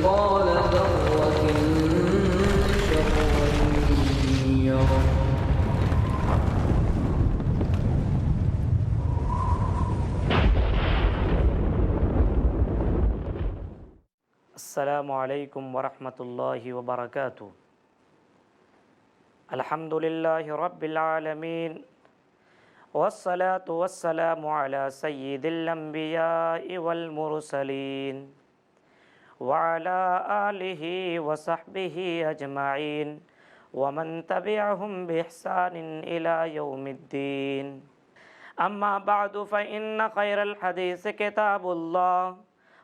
مثقال ذرة شرا يره السلام علیکم ورحمۃ اللہ وبرکاتہ۔ الحمد للہ رب العالمین والصلاة والسلام علی سید الانبیاء والمرسلین وعلی آلہ وصحبہ اجمعین ومن تبعہم بإحسان الی یوم الدین۔ اما بعد فإن خیر الحدیث کتاب اللہ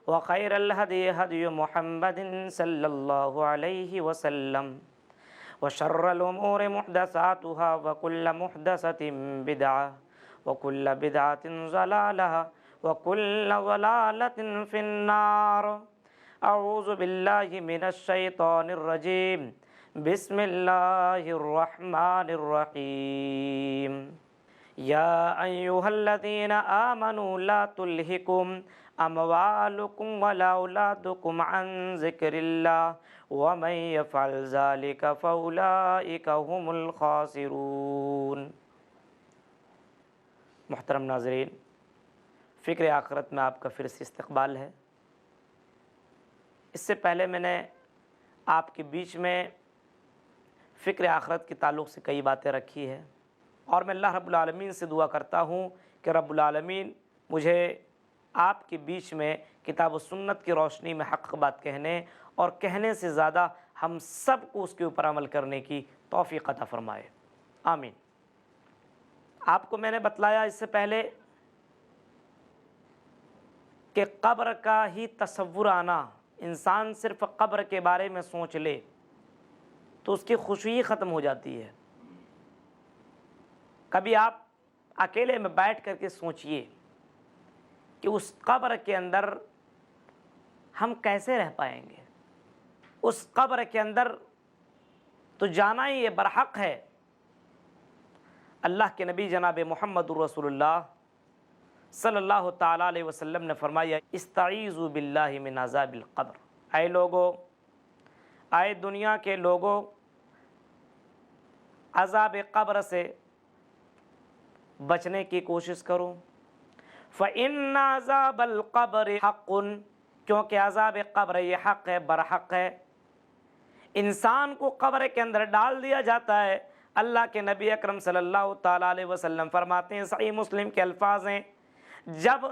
وخیر الہدی ہدی محمد صلی اللہ علیہ وسلم وشر الامور محدثاتها وكل محدثة بدعة وكل بدعة ضلالة وكل ضلالة في النار۔ اعوذ باللہ من الشیطان الرجیم، بسم اللہ الرحمن الرحیم۔ یا ایہا الذین آمنوا لا تلہکم اموالکم ولا اولادکم عن ذکر اللہ ومن یفعل ذلک فاولئک هم الخاسرون۔ محترم ناظرین، فکر آخرت میں آپ کا پھر سے استقبال ہے۔ اس سے پہلے میں نے آپ کے بیچ میں فکر آخرت کے تعلق سے کئی باتیں رکھی ہے، اور میں اللہ رب العالمین سے دعا کرتا ہوں کہ رب العالمین مجھے آپ کے بیچ میں کتاب و سنت کی روشنی میں حق بات کہنے اور کہنے سے زیادہ ہم سب کو اس کے اوپر عمل کرنے کی توفیق عطا فرمائے، آمین۔ آپ کو میں نے بتلایا اس سے پہلے کہ قبر کا ہی تصور آنا، انسان صرف قبر کے بارے میں سوچ لے تو اس کی خوشی ختم ہو جاتی ہے۔ کبھی آپ اکیلے میں بیٹھ کر کے سوچئے کہ اس قبر کے اندر ہم کیسے رہ پائیں گے۔ اس قبر کے اندر تو جانا ہی یہ برحق ہے۔ اللہ کے نبی جناب محمد رسول اللہ صلی اللہ تعالیٰ علیہ وسلم نے فرمایا، استعیذوا باللہ من عذاب القبر۔ اے لوگو، اے دنیا کے لوگو، عذاب قبر سے بچنے کی کوشش کرو۔ فَإِنَّ عَذَابَ الْقَبْرِ حَقٌّ، کیونکہ عذاب قبر یہ حق ہے، برحق ہے۔ انسان کو قبر کے اندر ڈال دیا جاتا ہے۔ اللہ کے نبی اکرم صلی اللہ تعالیٰ علیہ وسلم فرماتے ہیں، صحیح مسلم کے الفاظ ہیں، جب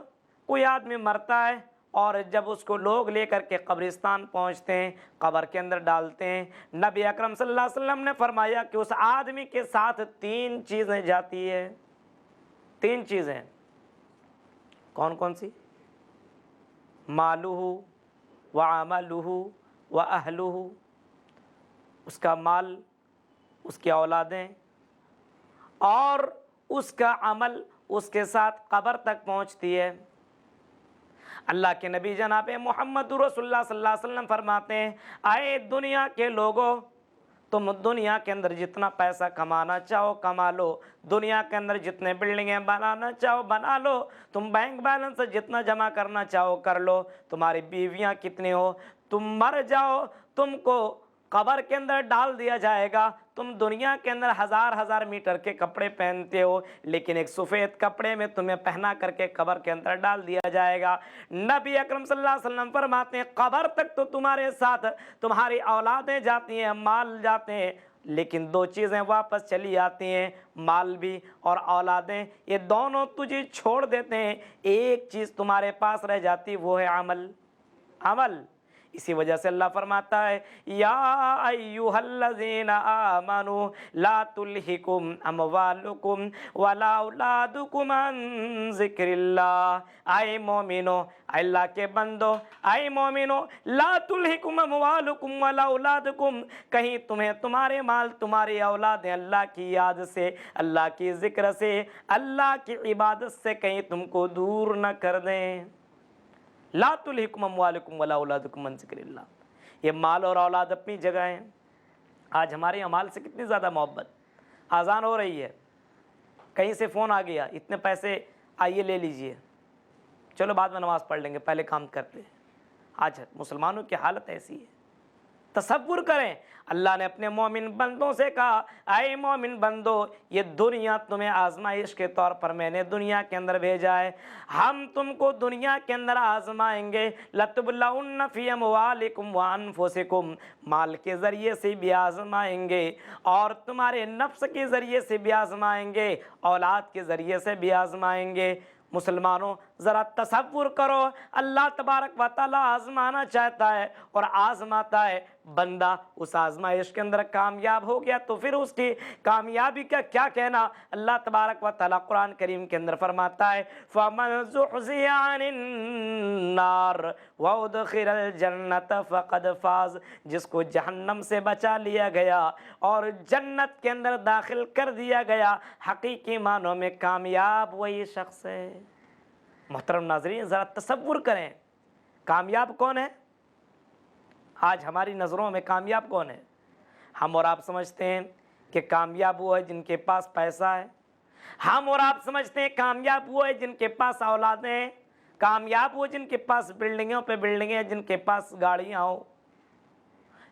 کوئی آدمی مرتا ہے اور جب اس کو لوگ لے کر کے قبرستان پہنچتے ہیں، قبر کے اندر ڈالتے ہیں، نبی اکرم صلی اللہ علیہ وسلم نے فرمایا کہ اس آدمی کے ساتھ 3 چیزیں جاتی ہے۔ 3 چیزیں کون کون سی؟ مالہ وعملہ واہلہ، اس کا مال، اس کی اولادیں اور اس کا عمل اس کے ساتھ قبر تک پہنچتی ہے۔ اللہ کے نبی جناب محمد رسول اللہ صلی اللہ علیہ وسلم فرماتے ہیں، اے دنیا کے لوگوں، تم دنیا کے اندر جتنا پیسہ کمانا چاہو کما لو، دنیا کے اندر جتنے بلڈنگیں بنانا چاہو بنا لو، تم بینک بیلنس جتنا جمع کرنا چاہو کر لو، تمہاری بیویاں کتنی ہو، تم مر جاؤ، تم کو قبر کے اندر ڈال دیا جائے گا۔ تم دنیا کے اندر ہزار میٹر کے کپڑے پہنتے ہو، لیکن ایک سفید کپڑے میں تمہیں پہنا کر کے قبر کے اندر ڈال دیا جائے گا۔ نبی اکرم صلی اللہ علیہ وسلم فرماتے ہیں، قبر تک تو تمہارے ساتھ تمہاری اولادیں جاتی ہیں، مال جاتے ہیں، لیکن 2 چیزیں واپس چلی آتی ہیں، مال بھی اور اولادیں، یہ دونوں تجھے چھوڑ دیتے ہیں، ایک چیز تمہارے پاس رہ جاتی، وہ ہے عمل۔ اسی وجہ سے اللہ فرماتا ہے، یا ایھا الذین آمنوا لا تلہکم اموالکم ولا اولادکم عن ذکر اللہ۔ اے مومنو، اللہ کے بندو، اے مومنو، لا تلہکم اموالکم ولا اولادکم، کہیں تمہیں تمہارے مال، تمہاری اولادیں اللہ کی یاد سے، اللہ کی ذکر سے، اللہ کی عبادت سے کہیں تم کو دور نہ کر دیں۔ لا تلہکم اموالکم ولا اولادکم عن ذکر اللہ۔ یہ مال اور اولاد اپنی جگہ ہیں۔ آج ہمارے مال سے کتنی زیادہ محبت۔ اذان ہو رہی ہے، کہیں سے فون آ گیا، اتنے پیسے آئیے لے لیجئے، چلو بعد میں نماز پڑھ لیں گے، پہلے کام کرتے ہیں۔ آج مسلمانوں کی حالت ایسی ہے. تصور کریں, اللہ نے اپنے مومن بندوں سے کہا, اے مومن بندو, یہ دنیا تمہیں آزمائش کے طور پر میں نے دنیا کے اندر بھیجا ہے. ہم تم کو دنیا کے اندر آزمائیں گے. لَتُبْلَوُنَّ فِي أَمْوَالِكُمْ وَأَنفُسِكُمْ, مال کے ذریعے سے بھی آزمائیں گے, اور تمہارے نفس کے ذریعے سے بھی آزمائیں گے, اولاد کے ذریعے سے بھی آزمائیں گے. مسلمانوں ذرا تصور کرو, اللہ تبارک و تعالیٰ آزمانا چاہتا ہے اور آزماتا ہے. بندہ اس آزمائش کے اندر کامیاب ہو گیا تو پھر اس کی کامیابی کا کیا کہنا. اللہ تبارک و تعالیٰ قرآن کریم کے اندر فرماتا ہے, فَمَنْ زُحْزِحَ عَنِ النَّارِ وَأُدْخِلَ الْجَنَّةَ فَقَدْ فَازَ, جس کو جہنم سے بچا لیا گیا اور جنت کے اندر داخل کر دیا گیا, حقیقی معنوں میں کامیاب وہی شخص ہے. محترم ناظرین, ذرا تصور کریں, کامیاب کون ہے؟ آج ہماری نظروں میں کامیاب کون ہے؟ ہم اور آپ سمجھتے ہیں کہ کامیاب وہ ہے جن کے پاس پیسہ ہے. ہم اور آپ سمجھتے ہیں کامیاب وہ ہے جن کے پاس اولادیں ہیں. کامیاب وہ جن کے پاس بلڈنگوں پہ بلڈنگیں, جن کے پاس گاڑیاں ہوں.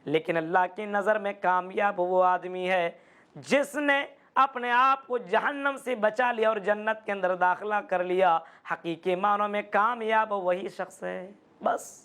لیکن اللہ کی نظر میں کامیاب وہ آدمی ہے جس نے اپنے آپ کو جہنم سے بچا لیا اور جنت کے اندر داخلہ کر لیا. حقیقی معنوں میں کامیاب وہی شخص ہے بس.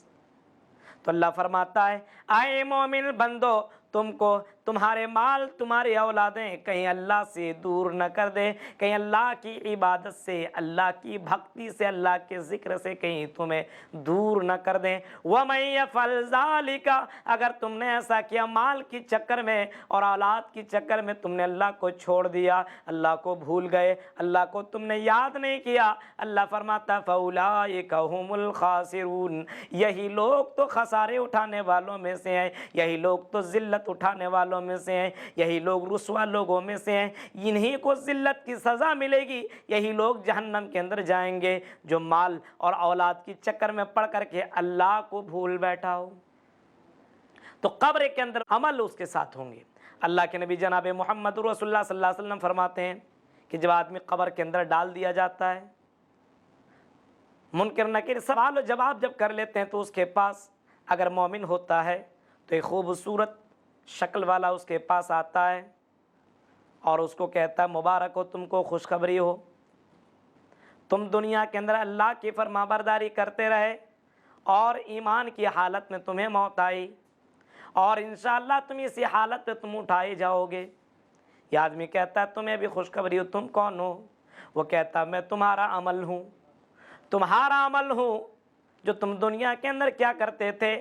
تو اللہ فرماتا ہے, اے مومن بندو, تم کو تمہارے مال تمہاری اولادیں کہیں اللہ سے دور نہ کر دے, کہیں اللہ کی عبادت سے, اللہ کی بھکتی سے, اللہ کے ذکر سے کہیں تمہیں دور نہ کر دیں. وَمَن يَفْعَلْ ذَلِكَ, اگر تم نے ایسا کیا مال کی چکر میں اور اولاد کی چکر میں, تم نے اللہ کو چھوڑ دیا, اللہ کو بھول گئے, اللہ کو تم نے یاد نہیں کیا, اللہ فرماتا فَأُولَئِكَ هُمُ الْخَاسِرُونَ, یہی لوگ تو خسارے اٹھانے والوں میں سے ہیں, یہی لوگ تو ذلت اٹھانے والوں میں سے ہیں, یہی لوگ رسوا لوگوں میں سے ہیں. انہی کو ذلت کی سزا ملے گی, یہی لوگ جہنم کے اندر جائیں گے جو مال اور اولاد کی چکر میں پڑ کر کے اللہ کو بھول بیٹھا ہو. تو قبر کے اندر عمل اس کے ساتھ ہوں گے. اللہ کے نبی جناب محمد رسول اللہ صلی اللہ علیہ وسلم فرماتے ہیں کہ جب آدمی قبر کے اندر ڈال دیا جاتا ہے, منکر نکیر سوال و جواب جب کر لیتے ہیں, تو اس کے پاس اگر مومن ہوتا ہے تو ایک خوبصورت شکل والا اس کے پاس آتا ہے اور اس کو کہتا ہے مبارک ہو تم کو, خوشخبری ہو, تم دنیا کے اندر اللہ کی فرمانبرداری کرتے رہے اور ایمان کی حالت میں تمہیں موت آئی, اور انشاءاللہ تم اسی حالت میں تم اٹھائے جاؤ گے. یہ آدمی کہتا ہے تمہیں بھی خوشخبری ہو, تم کون ہو؟ وہ کہتا ہے میں تمہارا عمل ہوں, تمہارا عمل ہوں جو تم دنیا کے اندر کیا کرتے تھے.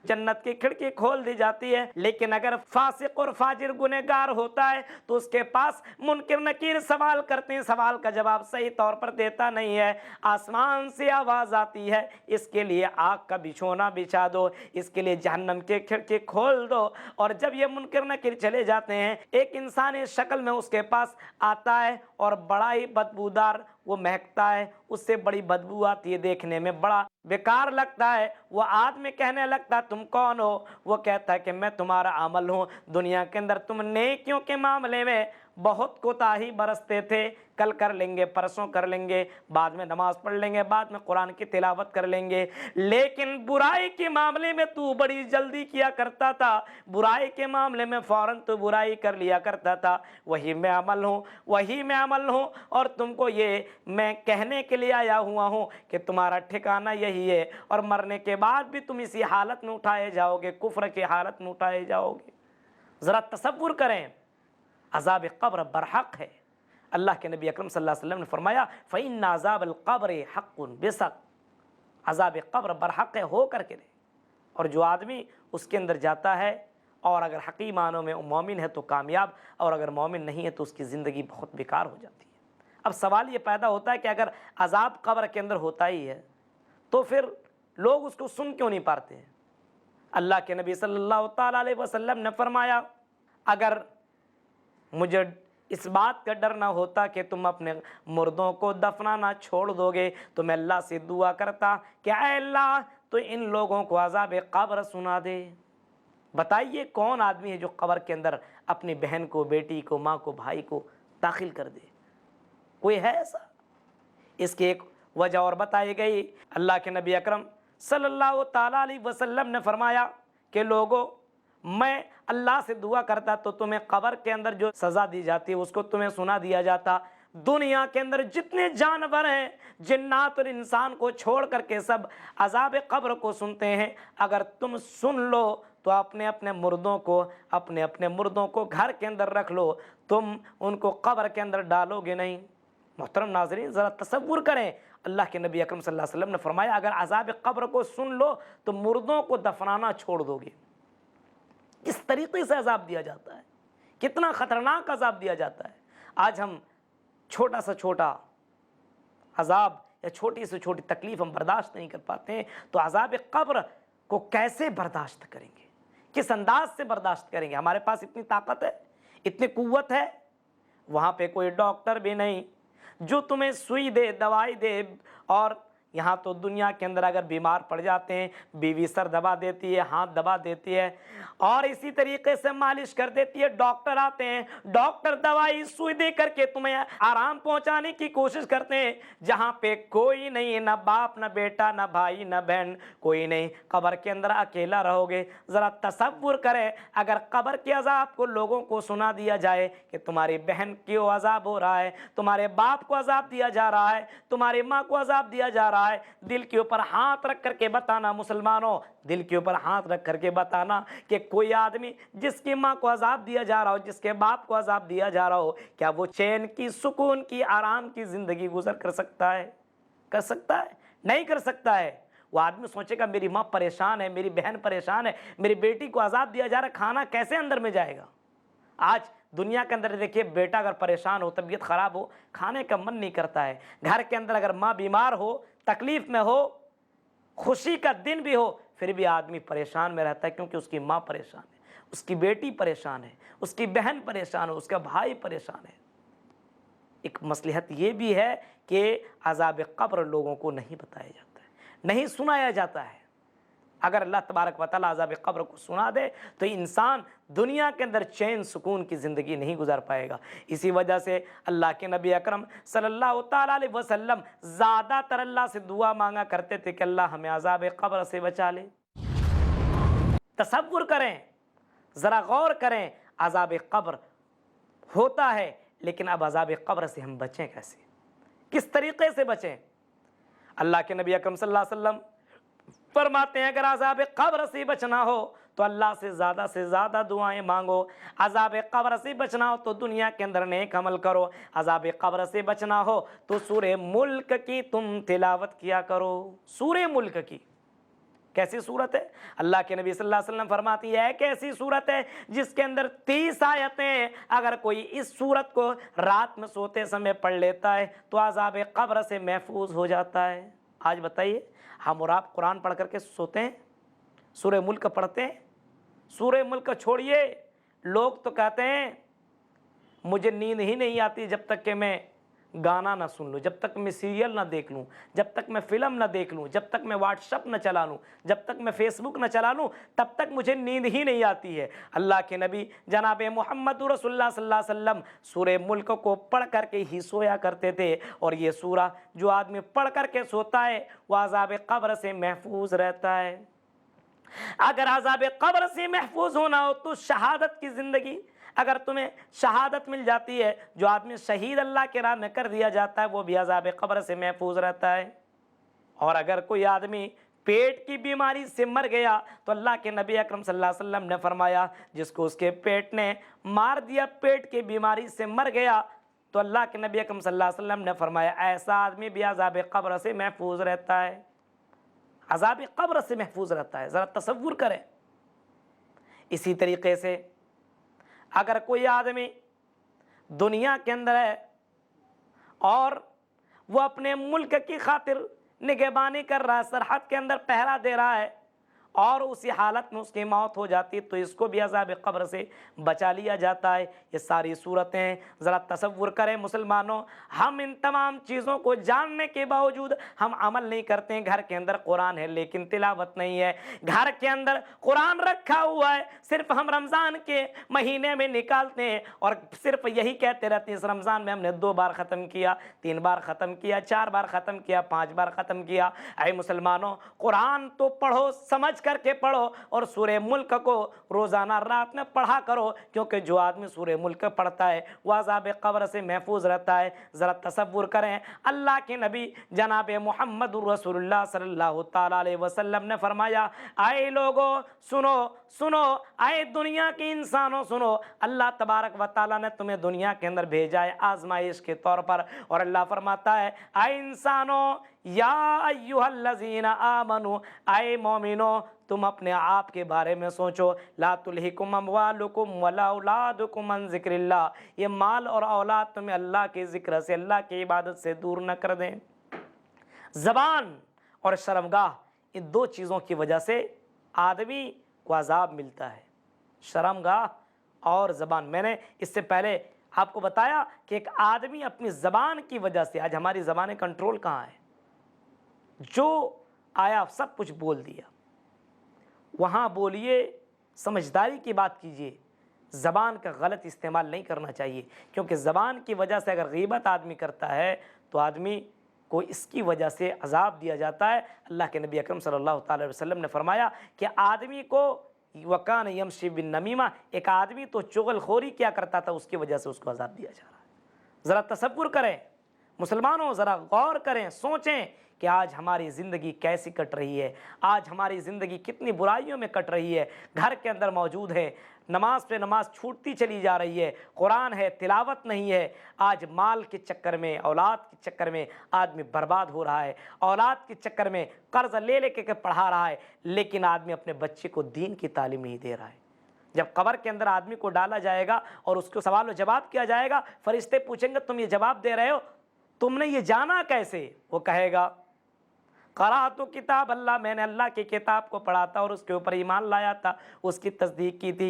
جنت کی کھڑکی کھول دی جاتی ہے, لیکن اگر فاسق اور فاجر گنہگار ہوتا ہے تو اس کے پاس منکر نکیر سوال کرتے ہیں, سوال کا جواب صحیح طور پر دیتا نہیں ہے. آسمان سے آواز آتی ہے اس کے لیے آگ کا بچھونا بچھا دو, اس کے لیے جہنم کی کھڑکی کھول دو. اور جب یہ منکر نکیر چلے جاتے ہیں, ایک انسانی شکل میں اس کے پاس آتا ہے اور بڑا ہی بدبودار وہ مہکتا ہے, اس سے بڑی بدبو آتی ہے, دیکھنے میں بڑا بیکار لگتا ہے. وہ آدمی کہنے لگتا تم کون ہو؟ وہ کہتا ہے کہ میں تمہارا عمل ہوں, دنیا کے اندر تم نیکیوں کے معاملے میں بہت کوتاہی برستے تھے, کل کر لیں گے, پرسوں کر لیں گے, بعد میں نماز پڑھ لیں گے, بعد میں قرآن کی تلاوت کر لیں گے, لیکن برائی کے معاملے میں تو بڑی جلدی کیا کرتا تھا, برائی کے معاملے میں فوراً تو برائی کر لیا کرتا تھا. وہی میں عمل ہوں, وہی میں عمل ہوں, اور تم کو یہ میں کہنے کے لیے آیا ہوا ہوں کہ تمہارا ٹھکانہ یہی ہے, اور مرنے کے بعد بھی تم اسی حالت میں اٹھائے جاؤ گے, کفر کی حالت میں اٹھائے جاؤ گے. ذرا تصور کریں, عذاب قبر برحق ہے. اللہ کے نبی اکرم صلی اللہ علیہ وسلم نے فرمایا فَإِنَّ عَذَابَ الْقَبْرِ حَقٌّ, بے شک عذاب قبر برحق ہے, ہو کر کے دے. اور جو آدمی اس کے اندر جاتا ہے اور اگر حقیقی معنوں میں مومن ہے تو کامیاب, اور اگر مومن نہیں ہے تو اس کی زندگی بہت بیکار ہو جاتی ہے. اب سوال یہ پیدا ہوتا ہے کہ اگر عذاب قبر کے اندر ہوتا ہی ہے تو پھر لوگ اس کو سن کیوں نہیں پاتے ہیں؟ اللہ کے نبی صلی اللہ تعالیٰ علیہ وسلم نے فرمایا اگر مجھے اس بات کا ڈر نہ ہوتا کہ تم اپنے مردوں کو دفنانا چھوڑ دو گے تو میں اللہ سے دعا کرتا کہ اے اللہ تو ان لوگوں کو عذاب قبر سنا دے. بتائیے کون آدمی ہے جو قبر کے اندر اپنی بہن کو, بیٹی کو, ماں کو, بھائی کو داخل کر دے؟ کوئی ہے ایسا؟ اس کی ایک وجہ اور بتائی گئی. اللہ کے نبی اکرم صلی اللہ تعالیٰ علیہ وسلم نے فرمایا کہ لوگوں، میں اللہ سے دعا کرتا تو تمہیں قبر کے اندر جو سزا دی جاتی ہے اس کو تمہیں سنا دیا جاتا۔ دنیا کے اندر جتنے جانور ہیں، جنات اور انسان کو چھوڑ کر کے سب عذاب قبر کو سنتے ہیں، اگر تم سن لو تو اپنے اپنے مردوں کو گھر کے اندر رکھ لو، تم ان کو قبر کے اندر ڈالو گے نہیں۔ محترم ناظرین، ذرا تصور کریں، اللہ کے نبی اکرم صلی اللہ علیہ وسلم نے فرمایا اگر عذاب قبر کو سن لو تو مردوں کو دفنانا چھوڑ دو گے۔ کس طریقے سے عذاب دیا جاتا ہے، کتنا خطرناک عذاب دیا جاتا ہے۔ آج ہم چھوٹا سے چھوٹا عذاب یا چھوٹی سے چھوٹی تکلیف ہم برداشت نہیں کر پاتے ہیں، تو عذاب قبر کو کیسے برداشت کریں گے، کس انداز سے برداشت کریں گے؟ ہمارے پاس اتنی طاقت ہے، اتنی قوت ہے؟ وہاں پہ کوئی ڈاکٹر بھی نہیں جو تمہیں سوئی دے، دوائی دے، اور یہاں تو دنیا کے اندر اگر بیمار پڑ جاتے ہیں بیوی سر دبا دیتی ہے، ہاتھ دبا دیتی ہے، اور اسی طریقے سے مالش کر دیتی ہے، ڈاکٹر آتے ہیں، ڈاکٹر دوائی سوئی دے کر کے تمہیں آرام پہنچانے کی کوشش کرتے ہیں، جہاں پہ کوئی نہیں، نہ باپ نہ بیٹا نہ بھائی نہ بہن، کوئی نہیں، قبر کے اندر اکیلا رہو گے۔ ذرا تصور کریں اگر قبر کے عذاب کو لوگوں کو سنا دیا جائے کہ تمہاری بہن کو عذاب ہو رہا ہے، تمہارے باپ کو عذاب دیا جا رہا ہے، تمہاری ماں کو عذاب دیا جا رہا ہے، دل کے اوپر ہاتھ رکھ کر کے بتانا مسلمانوں، دل کے اوپر ہاتھ رکھ کر کے بتانا کہ کوئی آدمی جس کی ماں کو عذاب دیا جا رہا ہو، جس کے باپ کو عذاب دیا جا رہا ہو، کیا وہ چین کی، سکون کی، آرام کی زندگی گزر کر سکتا ہے؟ کر سکتا ہے؟ نہیں کر سکتا ہے۔ وہ آدمی سوچے گا میری ماں پریشان ہے، میری بہن پریشان ہے، میری بیٹی کو عذاب دیا جا رہا ہے، کھانا کیسے اندر میں جائے گا؟ آج دنیا کے اندر دیکھیے، بیٹا اگر پریشان ہو، طبیعت خراب ہو، کھانے کا من نہیں کرتا ہے۔ گھر کے اندر اگر ماں بیمار ہو، تکلیف میں ہو، خوشی کا دن بھی ہو، پھر بھی آدمی پریشان میں رہتا ہے، کیونکہ اس کی ماں پریشان ہے، اس کی بیٹی پریشان ہے، اس کی بہن پریشان ہے، اس کا بھائی پریشان ہے۔ ایک مصلحت یہ بھی ہے کہ عذاب قبر لوگوں کو نہیں بتایا جاتا ہے، نہیں سنایا جاتا ہے۔ اگر اللہ تبارک و تعالیٰ عذاب قبر کو سنا دے تو انسان دنیا کے اندر چین سکون کی زندگی نہیں گزار پائے گا۔ اسی وجہ سے اللہ کے نبی اکرم صلی اللہ تعالیٰ علیہ وسلم زیادہ تر اللہ سے دعا مانگا کرتے تھے کہ اللہ ہمیں عذاب قبر سے بچا لے۔ تصور کریں، ذرا غور کریں، عذاب قبر ہوتا ہے، لیکن اب عذاب قبر سے ہم بچیں کیسے، کس طریقے سے بچیں؟ اللہ کے نبی اکرم صلی اللہ علیہ وسلم فرماتے ہیں اگر عذاب قبر سے بچنا ہو تو اللہ سے زیادہ دعائیں مانگو۔ عذاب قبر سے بچنا ہو تو دنیا کے اندر نیک عمل کرو۔ عذاب قبر سے بچنا ہو تو سورہ ملک کی تم تلاوت کیا کرو۔ سورہ ملک کی کیسی صورت ہے؟ اللہ کے نبی صلی اللہ علیہ وسلم فرماتی ہے ایک ایسی صورت ہے جس کے اندر 30 آیتیں، اگر کوئی اس صورت کو رات میں سوتے سمے پڑھ لیتا ہے تو عذاب قبر سے محفوظ ہو جاتا ہے۔ آج بتائیے، ہم اور آپ قرآن پڑھ کر کے سوتے ہیں، سورہ ملک پڑھتے ہیں؟ سورہ ملک چھوڑیے، لوگ تو کہتے ہیں مجھے نیند ہی نہیں آتی جب تک کہ میں گانا نہ سن لوں، جب تک میں سیریل نہ دیکھ لوں، جب تک میں فلم نہ دیکھ لوں، جب تک میں واٹس ایپ نہ چلا لوں، جب تک میں فیس بک نہ چلا لوں، تب تک مجھے نیند ہی نہیں آتی ہے۔ اللہ کے نبی جناب محمد رسول اللہ صلی اللہ علیہ وسلم سورہ ملک کو پڑھ کر کے ہی سویا کرتے تھے، اور یہ سورہ جو آدمی پڑھ کر کے سوتا ہے وہ عذاب قبر سے محفوظ رہتا ہے۔ اگر عذاب قبر سے محفوظ ہونا ہو تو شہادت کی زندگی، اگر تمہیں شہادت مل جاتی ہے، جو آدمی شہید اللہ کے راہ میں کر دیا جاتا ہے وہ بھی عذاب قبر سے محفوظ رہتا ہے۔ اور اگر کوئی آدمی پیٹ کی بیماری سے مر گیا تو اللہ کے نبی اکرم صلی اللہ علیہ وسلم نے فرمایا جس کو اس کے پیٹ نے مار دیا، پیٹ کی بیماری سے مر گیا، تو اللہ کے نبی اکرم صلی اللہ علیہ وسلم نے فرمایا ایسا آدمی بھی عذاب قبر سے محفوظ رہتا ہے، عذاب قبر سے محفوظ رہتا ہے۔ ذرا تصور کریں۔ اسی طریقے سے اگر کوئی آدمی دنیا کے اندر ہے اور وہ اپنے ملک کی خاطر نگہبانی کر رہا ہے، سرحد کے اندر پہرا دے رہا ہے، اور اسی حالت میں اس کی موت ہو جاتی تو اس کو بھی عذاب قبر سے بچا لیا جاتا ہے۔ یہ ساری صورتیں ذرا تصور کریں مسلمانوں، ہم ان تمام چیزوں کو جاننے کے باوجود ہم عمل نہیں کرتے ہیں۔ گھر کے اندر قرآن ہے لیکن تلاوت نہیں ہے، گھر کے اندر قرآن رکھا ہوا ہے، صرف ہم رمضان کے مہینے میں نکالتے ہیں اور صرف یہی کہتے رہتے ہیں اس رمضان میں ہم نے 2 بار ختم کیا، 3 بار ختم کیا، 4 بار ختم کیا، 5 بار ختم کیا۔ اے مسلمانوں، قرآن تو پڑھو، سمجھ کر کے پڑھو، اور سورہ ملک کو روزانہ رات میں پڑھا کرو، کیونکہ جو آدمی سورہ ملک پڑھتا ہے وہ عذاب قبر سے محفوظ رہتا ہے۔ ذرا تصور کریں، اللہ کے نبی جناب محمد رسول اللہ صلی اللہ تعالیٰ علیہ وسلم نے فرمایا، اے لوگو سنو سنو، اے دنیا کے انسانوں سنو، اللہ تبارک و تعالیٰ نے تمہیں دنیا کے اندر بھیجا ہے آزمائش کے طور پر، اور اللہ فرماتا ہے اے انسانوں یا ایھا الذین آمنو، اے مومنو تم اپنے آپ کے بارے میں سوچو، لا تلہکم اموالکم ولا اولادکم عن ذکر اللہ، یہ مال اور اولاد تمہیں اللہ کے ذکر سے، اللہ کی عبادت سے دور نہ کر دیں۔ زبان اور شرمگاہ، ان 2 چیزوں کی وجہ سے آدمی کو عذاب ملتا ہے، شرمگاہ اور زبان۔ میں نے اس سے پہلے آپ کو بتایا کہ ایک آدمی اپنی زبان کی وجہ سے، آج ہماری زبانیں کنٹرول کہاں ہے، جو آیا سب کچھ بول دیا۔ وہاں بولیے، سمجھداری کی بات کیجیے، زبان کا غلط استعمال نہیں کرنا چاہیے، کیونکہ زبان کی وجہ سے اگر غیبت آدمی کرتا ہے تو آدمی کو اس کی وجہ سے عذاب دیا جاتا ہے۔ اللہ کے نبی اکرم صلی اللہ تعالی وسلم نے فرمایا کہ آدمی کو وَكَانَ يَمْشِي بِالنَّمِيمَةِ، ایک آدمی تو چغل خوری کیا کرتا تھا، اس کی وجہ سے اس کو عذاب دیا جا رہا ہے۔ ذرا تصور کریں مسلمانوں، ذرا غور کریں، سوچیں کہ آج ہماری زندگی کیسی کٹ رہی ہے، آج ہماری زندگی کتنی برائیوں میں کٹ رہی ہے۔ گھر کے اندر موجود ہے، نماز پہ نماز چھوٹتی چلی جا رہی ہے، قرآن ہے تلاوت نہیں ہے۔ آج مال کے چکر میں، اولاد کے چکر میں آدمی برباد ہو رہا ہے، اولاد کے چکر میں قرض لے لے کے پڑھا رہا ہے، لیکن آدمی اپنے بچے کو دین کی تعلیم نہیں دے رہا ہے۔ جب قبر کے اندر آدمی کو ڈالا جائے گا اور اس کو سوال و جواب کیا جائے گا، فرشتے پوچھیں گے تم یہ جواب دے رہے ہو، تم نے یہ جانا کیسے؟ وہ کہے گا قرأت کتاب اللہ، میں نے اللہ کی کتاب کو پڑھا تھا اور اس کے اوپر ایمان لایا تھا، اس کی تصدیق کی تھی۔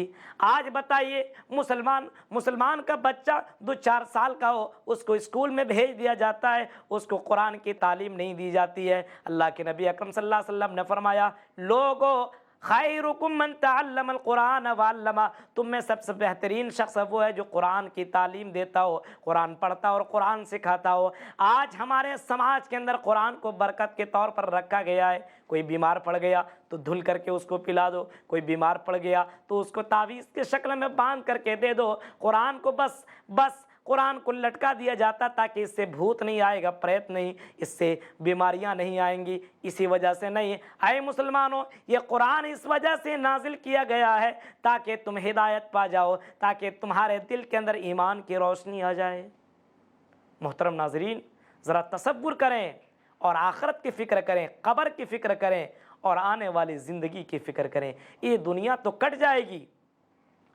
آج بتائیے مسلمان کا بچہ 2-4 سال کا ہو، اس کو اسکول میں بھیج دیا جاتا ہے، اس کو قرآن کی تعلیم نہیں دی جاتی ہے۔ اللہ کے نبی اکرم صلی اللہ علیہ وسلم نے فرمایا، لوگو خیرکم من تعلم القرآن وعلمہ، تم میں سب سے بہترین شخص وہ ہے جو قرآن کی تعلیم دیتا ہو، قرآن پڑھتا اور قرآن سکھاتا ہو۔ آج ہمارے سماج کے اندر قرآن کو برکت کے طور پر رکھا گیا ہے، کوئی بیمار پڑ گیا تو دھل کر کے اس کو پلا دو، کوئی بیمار پڑ گیا تو اس کو تعویذ کے شکل میں باندھ کر کے دے دو، قرآن کو بس قرآن کو لٹکا دیا جاتا تاکہ اس سے بھوت نہیں آئے گا، پریت نہیں، اس سے بیماریاں نہیں آئیں گی، اسی وجہ سے نہیں۔ اے مسلمانوں، یہ قرآن اس وجہ سے نازل کیا گیا ہے تاکہ تم ہدایت پا جاؤ، تاکہ تمہارے دل کے اندر ایمان کی روشنی آ جائے۔ محترم ناظرین، ذرا تصور کریں اور آخرت کی فکر کریں، قبر کی فکر کریں اور آنے والی زندگی کی فکر کریں۔ یہ دنیا تو کٹ جائے گی،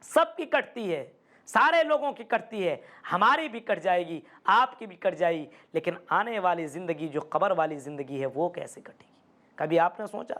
سب کی کٹتی ہے، سارے لوگوں کی کٹتی ہے، ہماری بھی کٹ جائے گی، آپ کی بھی کٹ جائے گی، لیکن آنے والی زندگی جو قبر والی زندگی ہے وہ کیسے کٹے گی؟ کبھی آپ نے سوچا،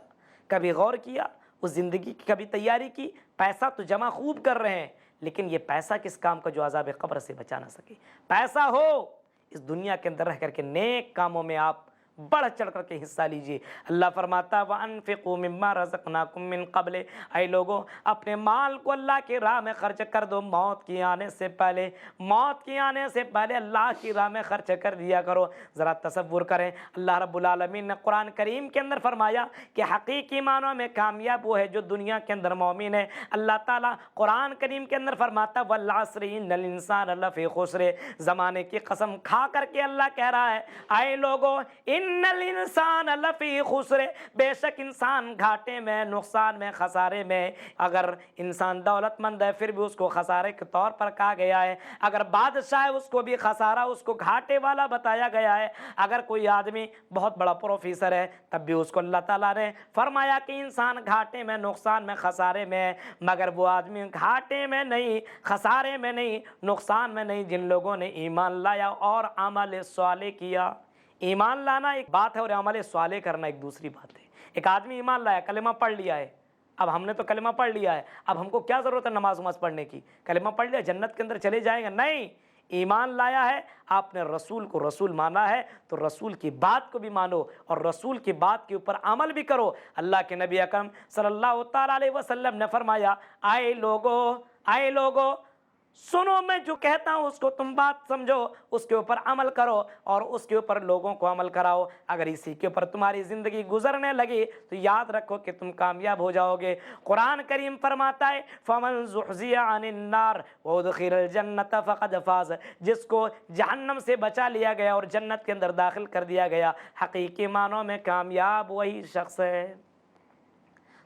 کبھی غور کیا اس زندگی کی، کبھی تیاری کی؟ پیسہ تو جمع خوب کر رہے ہیں، لیکن یہ پیسہ کس کام کا جو عذاب قبر سے بچا نہ سکے؟ پیسہ ہو اس دنیا کے اندر رہ کر کے نیک کاموں میں آپ بڑھ چڑھ کر کے حصہ لیجئے۔ اللہ فرماتا ہے وَأَنفِقُوا مِمَّا رَزَقْنَاكُم مِّن قَبْلِ، اے لوگوں اپنے مال کو اللہ کی راہ میں خرچ کر دو، موت کی آنے سے پہلے، موت کی آنے سے پہلے اللہ کی راہ میں خرچ کر دیا کرو۔ ذرا تصور کریں، اللہ رب العالمین نے قرآن کریم کے اندر فرمایا کہ حقیقی معنوں میں کامیاب وہ ہے جو دنیا کے اندر مومن ہے۔ اللہ تعالیٰ قرآن کریم کے اندر فرماتا ہے وَالْعَصْرِ إِنَّ الْإِنسَانَ لَفِي خُسْرٍ، زمانے کی قسم کھا کر کے اللہ کہہ رہا ہے، اے لوگوں ان الانسان لفی خسر، بے شک انسان گھاٹے میں، نقصان میں، خسارے میں۔ اگر انسان دولت مند ہے پھر بھی اس کو خسارے کے طور پر کہا گیا ہے، اگر بادشاہ ہے اس کو بھی خسارہ، اس کو گھاٹے والا بتایا گیا ہے، اگر کوئی آدمی بہت بڑا پروفیسر ہے تب بھی اس کو اللہ تعالیٰ نے فرمایا کہ انسان گھاٹے میں، نقصان میں، خسارے میں ہے، مگر وہ آدمی گھاٹے میں نہیں، خسارے میں نہیں، نقصان میں نہیں جن لوگوں نے ایمان لایا اور عمل صالح کیا۔ ایمان لانا ایک بات ہے اور عمل صالح کرنا ایک دوسری بات ہے۔ ایک آدمی ایمان لایا، کلمہ پڑھ لیا ہے، اب ہم نے تو کلمہ پڑھ لیا ہے، اب ہم کو کیا ضرورت ہے نماز وماز پڑھنے کی؟ کلمہ پڑھ لیا جنت کے اندر چلے جائیں گے؟ نہیں، ایمان لایا ہے، آپ نے رسول کو رسول مانا ہے تو رسول کی بات کو بھی مانو اور رسول کی بات کے اوپر عمل بھی کرو۔ اللہ کے نبی اکرم صلی اللہ تعالیٰ علیہ وسلم نے فرمایا، آئے لوگو سنو، میں جو کہتا ہوں اس کو تم بات سمجھو، اس کے اوپر عمل کرو اور اس کے اوپر لوگوں کو عمل کراؤ۔ اگر اسی کے اوپر تمہاری زندگی گزرنے لگی تو یاد رکھو کہ تم کامیاب ہو جاؤ گے۔ قرآن کریم فرماتا ہے فَمَنْ زُحْزِحَ عَنِ النَّارِ وَأُدْخِلَ الْجَنَّةَ فَقَدْ فَازَ، جس کو جہنم سے بچا لیا گیا اور جنت کے اندر داخل کر دیا گیا، حقیقی معنوں میں کامیاب وہی شخص ہے۔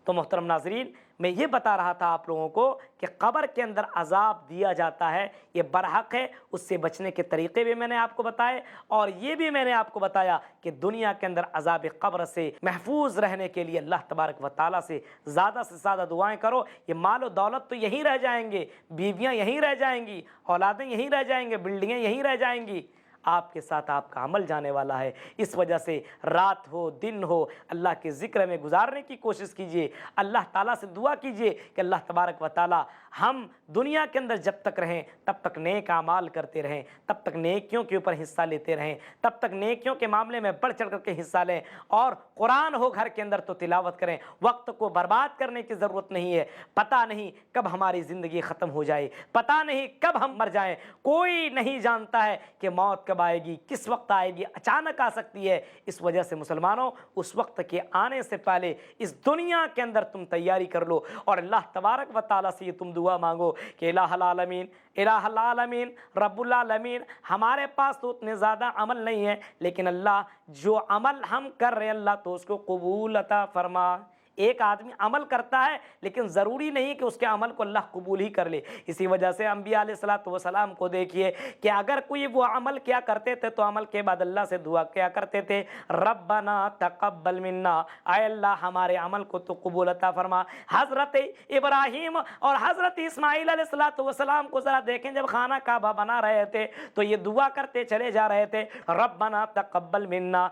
تو محترم ناظرین، میں یہ بتا رہا تھا آپ لوگوں کو کہ قبر کے اندر عذاب دیا جاتا ہے، یہ برحق ہے، اس سے بچنے کے طریقے بھی میں نے آپ کو بتائے اور یہ بھی میں نے آپ کو بتایا کہ دنیا کے اندر عذاب قبر سے محفوظ رہنے کے لیے اللہ تبارک و تعالیٰ سے زیادہ دعائیں کرو۔ یہ مال و دولت تو یہیں رہ جائیں گے، بیویاں یہیں رہ جائیں گی، اولادیں یہیں رہ جائیں گے، بلڈنگیں یہیں رہ جائیں گی، آپ کے ساتھ آپ کا عمل جانے والا ہے۔ اس وجہ سے رات ہو دن ہو اللہ کے ذکر میں گزارنے کی کوشش کیجئے، اللہ تعالیٰ سے دعا کیجئے کہ اللہ تبارک و تعالیٰ ہم دنیا کے اندر جب تک رہیں تب تک نیک اعمال کرتے رہیں، تب تک نیکیوں کے اوپر حصہ لیتے رہیں، تب تک نیکیوں کے معاملے میں بڑھ چڑھ کر کے حصہ لیں، اور قرآن ہو گھر کے اندر تو تلاوت کریں۔ وقت کو برباد کرنے کی ضرورت نہیں ہے، پتہ نہیں کب ہماری زندگی ختم ہو جائے، پتہ نہیں کب ہم مر جائیں، کوئی نہیں جانتا ہے کہ موت کب آئے گی، کس وقت آئے گی، اچانک آ سکتی ہے۔ اس وجہ سے مسلمانوں، اس وقت کے آنے سے پہلے اس دنیا کے اندر تم تیاری کر لو اور اللہ تبارک و تعالیٰ سے یہ تم دعا مانگو کہ الہ العالمین رب العالمین، ہمارے پاس تو اتنے زیادہ عمل نہیں ہے، لیکن اللہ جو عمل ہم کر رہے ہیں اللہ تو اس کو قبول عطا فرما۔ ایک آدمی عمل کرتا ہے لیکن ضروری نہیں کہ اس کے عمل کو اللہ قبول ہی کر لے۔ اسی وجہ سے انبیاء علیہ السلام کو دیکھیے کہ اگر کوئی وہ عمل کیا کرتے تھے تو عمل کے بعد اللہ سے دعا کیا کرتے تھے، ربنا تقبل منا، اے اللہ ہمارے عمل کو تو قبول عطا فرما۔ حضرت ابراہیم اور حضرت اسماعیل علیہ السلام کو ذرا دیکھیں، جب خانہ کعبہ بنا رہے تھے تو یہ دعا کرتے چلے جا رہے تھے، ربنا تقبل منا۔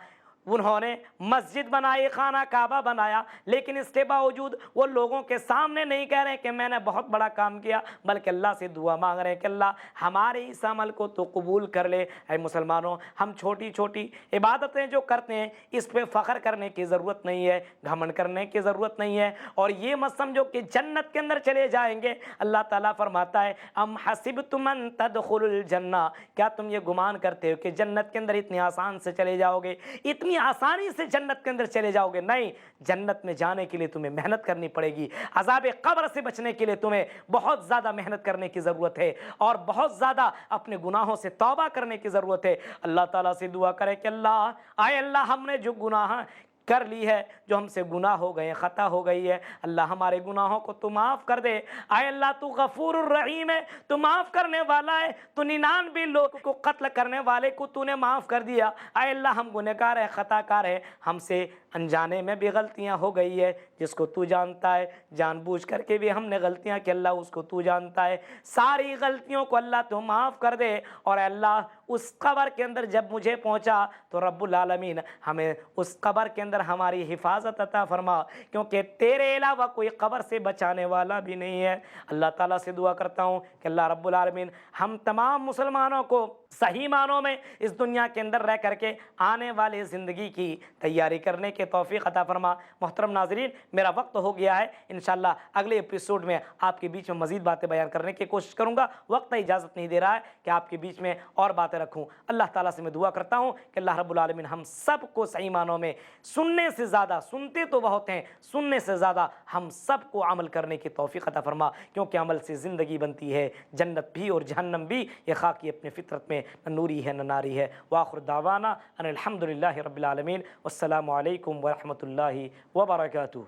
انہوں نے مسجد بنائی، خانہ کعبہ بنایا، لیکن اس کے باوجود وہ لوگوں کے سامنے نہیں کہہ رہے کہ میں نے بہت بڑا کام کیا، بلکہ اللہ سے دعا مانگ رہے ہیں کہ اللہ ہمارے اس عمل کو تو قبول کر لے۔ اے مسلمانوں، ہم چھوٹی چھوٹی عبادتیں جو کرتے ہیں اس پہ فخر کرنے کی ضرورت نہیں ہے، گھمنڈ کرنے کی ضرورت نہیں ہے، اور یہ مت سمجھو کہ جنت کے اندر چلے جائیں گے۔ اللہ تعالیٰ فرماتا ہے ام حسبتم ان تدخلوا الجنہ، کیا تم یہ گمان کرتے ہو کہ جنت کے اندر اتنی آسان سے چلے جاؤ گے، اتنی آسانی سے جنت کے اندر چلے جاؤ گے؟ نہیں، جنت میں جانے کے لیے تمہیں محنت کرنی پڑے گی، عذاب قبر سے بچنے کے لیے تمہیں بہت زیادہ محنت کرنے کی ضرورت ہے اور بہت زیادہ اپنے گناہوں سے توبہ کرنے کی ضرورت ہے۔ اللہ تعالیٰ سے دعا کرے کہ اللہ، اے اللہ ہم نے جو گناہ کر لی ہے، جو ہم سے گناہ ہو گئے، خطا ہو گئی ہے، اللہ ہمارے گناہوں کو تو معاف کر دے۔ اے اللہ تو غفور الرحیم ہے، تو معاف کرنے والا ہے، تو 99 لوگ کو قتل کرنے والے کو تو نے معاف کر دیا۔ اے اللہ ہم گنہگار ہیں، خطا کار ہیں، ہم سے انجانے میں بھی غلطیاں ہو گئی ہے، جس کو تو جانتا ہے، جان بوجھ کر کے بھی ہم نے غلطیاں کہ اللہ اس کو تو جانتا ہے، ساری غلطیوں کو اللہ تو معاف کر دے۔ اور اے اللہ اس قبر کے اندر جب مجھے پہنچا تو رب العالمین ہمیں اس قبر کے اندر ہماری حفاظت عطا فرما، کیونکہ تیرے علاوہ کوئی قبر سے بچانے والا بھی نہیں ہے۔ اللہ تعالیٰ سے دعا کرتا ہوں کہ اللہ رب العالمین ہم تمام مسلمانوں کو صحیح معنوں میں اس دنیا کے اندر رہ کر کے آنے والی زندگی کی تیاری کرنے کے توفیق عطا فرما۔ محترم ناظرین، میرا وقت ہو گیا ہے، انشاءاللہ اگلے ایپیسوڈ میں آپ کے بیچ میں مزید باتیں بیان کرنے کی کوشش کروں گا۔ وقت اجازت نہیں دے رہا ہے کہ آپ کے بیچ میں اور باتیں رکھوں۔ اللہ تعالیٰ سے میں دعا کرتا ہوں کہ اللہ رب العالمین ہم سب کو صحیح معنوں میں سننے سے زیادہ، سنتے تو بہت ہیں، سننے سے زیادہ ہم سب کو عمل کرنے کی توفیق عطا فرما، کیونکہ عمل سے زندگی بنتی ہے، جنت بھی اور جہنم بھی۔ یہ خاکی اپنے فطرت میں نہ نوری ہے نہ ناری ہے۔ وآخر دعوانا ان الحمدللہ رب العالمین، والسلام علیکم ورحمۃ اللہ وبرکاتہ۔